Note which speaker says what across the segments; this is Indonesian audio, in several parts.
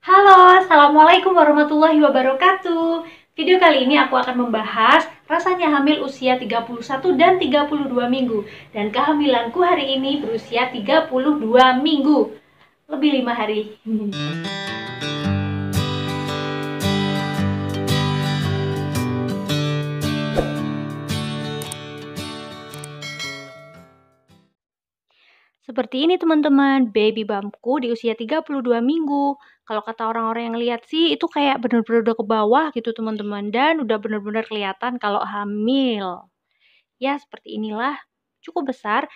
Speaker 1: Halo, Assalamualaikum warahmatullahi wabarakatuh. Video kali ini aku akan membahas rasanya hamil usia 31 dan 32 minggu. Dan kehamilanku hari ini berusia 32 minggu. Lebih 5 hari. Seperti ini teman-teman, baby bumpku di usia 32 minggu. Kalau kata orang-orang yang lihat sih, itu kayak bener-bener udah ke bawah gitu teman-teman. Dan udah bener-bener kelihatan kalau hamil. Ya, seperti inilah. Cukup besar.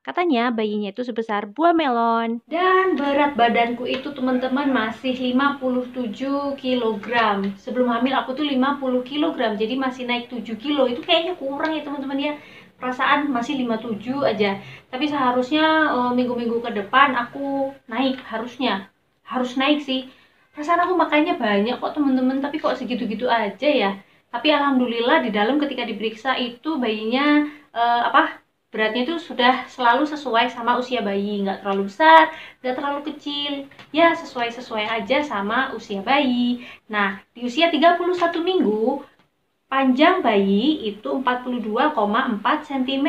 Speaker 1: Katanya bayinya itu sebesar buah melon. Dan berat badanku itu teman-teman masih 57 kilogram. Sebelum hamil aku tuh 50 kilogram, jadi masih naik 7 kilo. Itu kayaknya kurang ya teman-teman ya. Perasaan masih 57 aja. Tapi seharusnya minggu-minggu ke depan aku naik, harusnya. Harus naik sih. Perasaan aku makannya banyak kok teman-teman, tapi kok segitu-gitu aja ya. Tapi alhamdulillah di dalam ketika diperiksa itu bayinya beratnya itu sudah selalu sesuai sama usia bayi, nggak terlalu besar, nggak terlalu kecil, ya sesuai-sesuai aja sama usia bayi. Nah, di usia 31 minggu, panjang bayi itu 42,4 cm.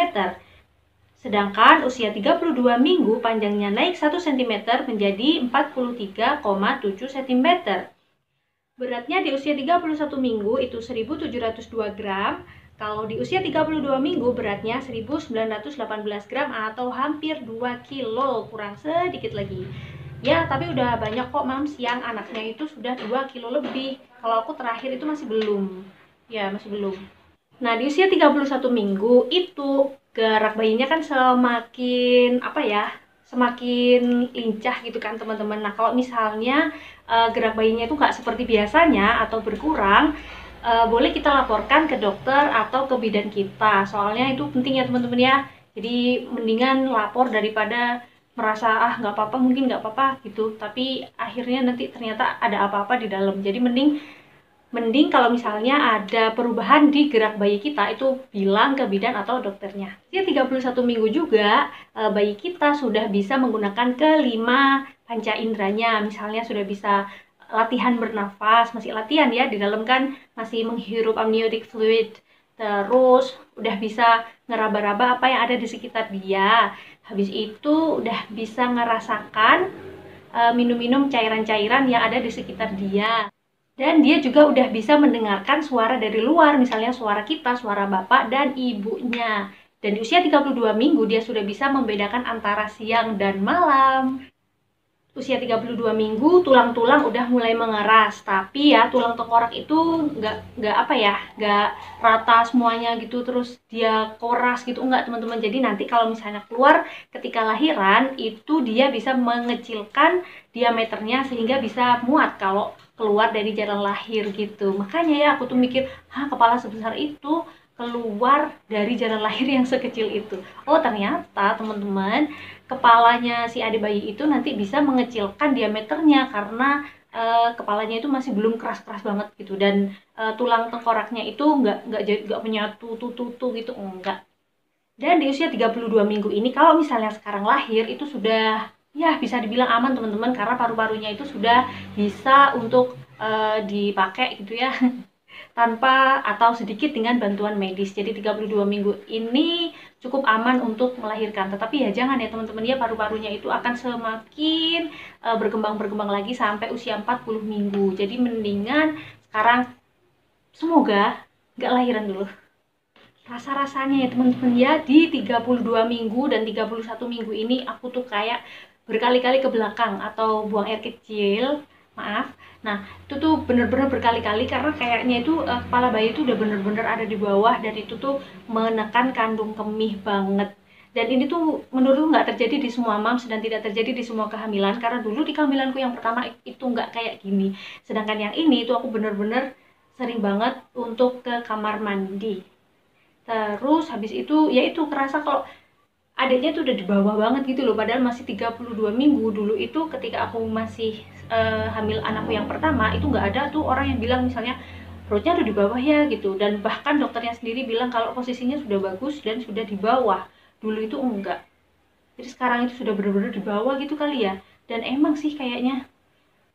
Speaker 1: Sedangkan usia 32 minggu panjangnya naik 1 cm menjadi 43,7 cm. Beratnya di usia 31 minggu itu 1702 gram. Kalau di usia 32 minggu beratnya 1918 gram atau hampir 2 kilo, kurang sedikit lagi. Ya, tapi udah banyak kok mams yang anaknya itu sudah 2 kilo lebih. Kalau aku terakhir itu masih belum. Ya, masih belum. Nah, di usia 31 minggu itu gerak bayinya kan semakin semakin lincah gitu kan teman-teman. Nah, kalau misalnya gerak bayinya itu nggak seperti biasanya atau berkurang, boleh kita laporkan ke dokter atau ke bidan kita. Soalnya itu penting ya teman-teman ya. Jadi mendingan lapor daripada merasa nggak apa-apa, mungkin nggak apa-apa gitu. Tapi akhirnya nanti ternyata ada apa-apa di dalam. Jadi mending kalau misalnya ada perubahan di gerak bayi kita itu bilang ke bidan atau dokternya. Di 31 minggu juga bayi kita sudah bisa menggunakan kelima panca inderanya. Misalnya sudah bisa latihan bernafas, masih latihan ya, di dalam kan masih menghirup amniotic fluid. Terus udah bisa ngeraba-raba apa yang ada di sekitar dia. Habis itu udah bisa ngerasakan minum-minum cairan-cairan yang ada di sekitar dia. Dan dia juga udah bisa mendengarkan suara dari luar, misalnya suara kita, suara bapak dan ibunya. Dan di usia 32 minggu dia sudah bisa membedakan antara siang dan malam. Usia 32 minggu tulang-tulang udah mulai mengeras, tapi ya tulang tengkorak itu nggak rata semuanya gitu terus dia koras gitu, enggak teman-teman. Jadi nanti kalau misalnya keluar ketika lahiran itu dia bisa mengecilkan diameternya sehingga bisa muat kalau keluar dari jalan lahir gitu. Makanya ya aku tuh mikir, kepala sebesar itu keluar dari jalan lahir yang sekecil itu. Oh ternyata teman-teman, kepalanya si adik bayi itu nanti bisa mengecilkan diameternya karena kepalanya itu masih belum keras-keras banget gitu, dan tulang tengkoraknya itu nggak menyatu tutu gitu, enggak. Dan di usia 32 minggu ini kalau misalnya sekarang lahir itu sudah ya bisa dibilang aman teman-teman, karena paru-parunya itu sudah bisa untuk dipakai gitu ya tanpa atau sedikit dengan bantuan medis. Jadi 32 minggu ini cukup aman untuk melahirkan. Tetapi ya jangan ya teman-teman ya, paru-parunya itu akan semakin berkembang lagi sampai usia 40 minggu. Jadi mendingan sekarang semoga nggak lahiran dulu. Rasa-rasanya ya teman-teman ya, di 32 minggu dan 31 minggu ini aku tuh kayak berkali-kali ke belakang atau buang air kecil, maaf. Nah, itu tuh bener-bener berkali-kali karena kayaknya itu kepala bayi itu udah bener-bener ada di bawah, dan itu tuh menekan kandung kemih banget. Dan ini tuh menurutku nggak terjadi di semua moms dan tidak terjadi di semua kehamilan, karena dulu di kehamilanku yang pertama itu nggak kayak gini. Sedangkan yang ini itu aku bener-bener sering banget untuk ke kamar mandi. Terus habis itu ya itu kerasa kalau adiknya tuh udah di bawah banget gitu loh, padahal masih 32 minggu. Dulu itu ketika aku masih hamil anakku yang pertama itu nggak ada tuh orang yang bilang misalnya perutnya udah di bawah ya gitu, dan bahkan dokternya sendiri bilang kalau posisinya sudah bagus dan sudah di bawah. Dulu itu enggak. Jadi sekarang itu sudah benar-benar di bawah gitu kali ya, dan emang sih kayaknya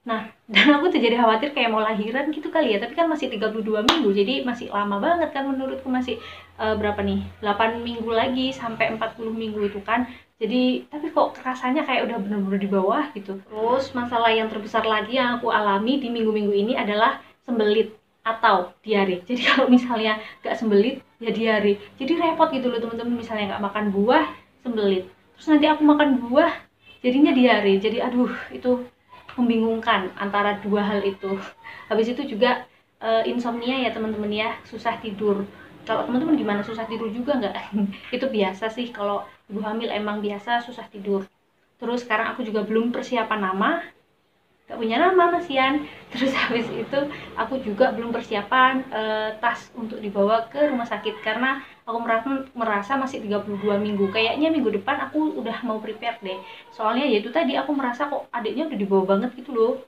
Speaker 1: Nah, dan aku tuh jadi khawatir kayak mau lahiran gitu kali ya, tapi kan masih 32 minggu, jadi masih lama banget kan menurutku, masih berapa nih, 8 minggu lagi sampai 40 minggu itu kan. Jadi, tapi kok rasanya kayak udah bener-bener di bawah gitu. Terus masalah yang terbesar lagi yang aku alami di minggu-minggu ini adalah sembelit atau diare. Jadi kalau misalnya nggak sembelit, ya diare. Jadi repot gitu loh teman-teman, misalnya nggak makan buah, sembelit. Terus nanti aku makan buah, jadinya diare. Jadi aduh, itu membingungkan antara dua hal itu. Habis itu juga insomnia ya teman-teman ya, susah tidur. Kalau teman-teman gimana, susah tidur juga nggak? Itu biasa sih kalau ibu hamil, emang biasa susah tidur. Terus sekarang aku juga belum persiapan nama, gak punya nama Masian. Terus habis itu aku juga belum persiapan tas untuk dibawa ke rumah sakit, karena aku merasa masih 32 minggu. Kayaknya minggu depan aku udah mau prepare deh, soalnya ya itu tadi, aku merasa kok adiknya udah dibawa banget gitu loh.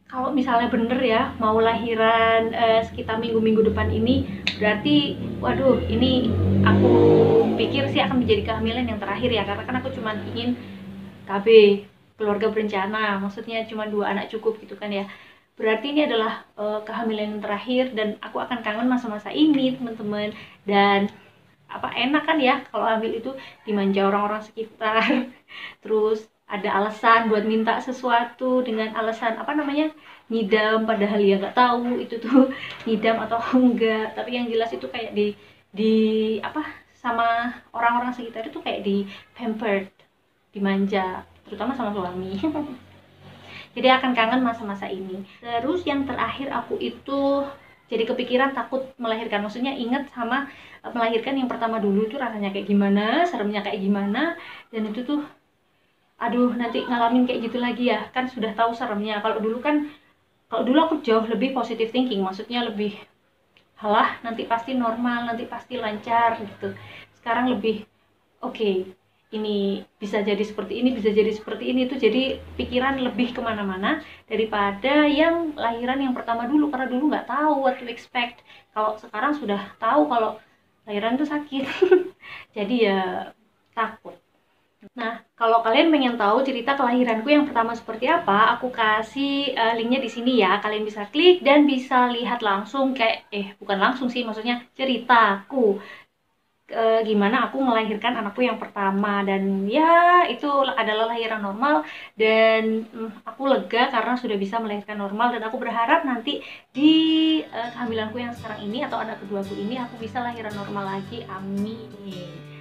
Speaker 1: Kalau misalnya bener ya mau lahiran sekitar minggu-minggu depan ini, berarti waduh, ini aku pikir sih akan menjadi kehamilan yang terakhir ya, karena kan aku cuma ingin KB, keluarga berencana, maksudnya cuma 2 anak cukup gitu kan ya. Berarti ini adalah kehamilan yang terakhir, dan aku akan kangen masa-masa ini teman-teman. Dan apa enak kan ya kalau hamil itu, dimanja orang-orang sekitar. Terus ada alasan buat minta sesuatu dengan alasan apa namanya, ngidam, padahal ya nggak tahu itu tuh ngidam atau enggak. Tapi yang jelas itu kayak di apa, sama orang-orang sekitar itu kayak di pampered, dimanja, terutama sama suami. Jadi akan kangen masa-masa ini. Terus yang terakhir, aku itu jadi kepikiran takut melahirkan, maksudnya inget sama melahirkan yang pertama dulu itu rasanya kayak gimana, seremnya kayak gimana. Dan itu tuh aduh, nanti ngalamin kayak gitu lagi ya, kan sudah tahu seremnya. Kalau dulu aku jauh lebih positive thinking, maksudnya lebih halah, nanti pasti normal, nanti pasti lancar gitu. Sekarang lebih oke, ini bisa jadi seperti ini, bisa jadi seperti ini, itu jadi pikiran lebih kemana-mana daripada yang lahiran yang pertama dulu, karena dulu nggak tahu what to expect. Kalau sekarang sudah tahu kalau lahiran itu sakit. Jadi ya takut. Nah, kalau kalian pengen tahu cerita kelahiranku yang pertama seperti apa, aku kasih linknya di sini ya. Kalian bisa klik dan bisa lihat langsung, kayak bukan langsung sih, maksudnya ceritaku gimana aku melahirkan anakku yang pertama. Dan ya itu adalah lahiran normal, dan aku lega karena sudah bisa melahirkan normal. Dan aku berharap nanti di kehamilanku yang sekarang ini atau anak keduaku ini, aku bisa lahiran normal lagi, amin,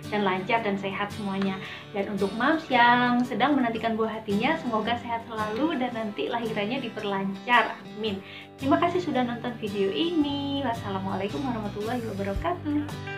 Speaker 1: dan lancar dan sehat semuanya. Dan untuk moms yang sedang menantikan buah hatinya, semoga sehat selalu dan nanti lahirannya diperlancar, amin. Terima kasih sudah nonton video ini. Wassalamualaikum warahmatullahi wabarakatuh.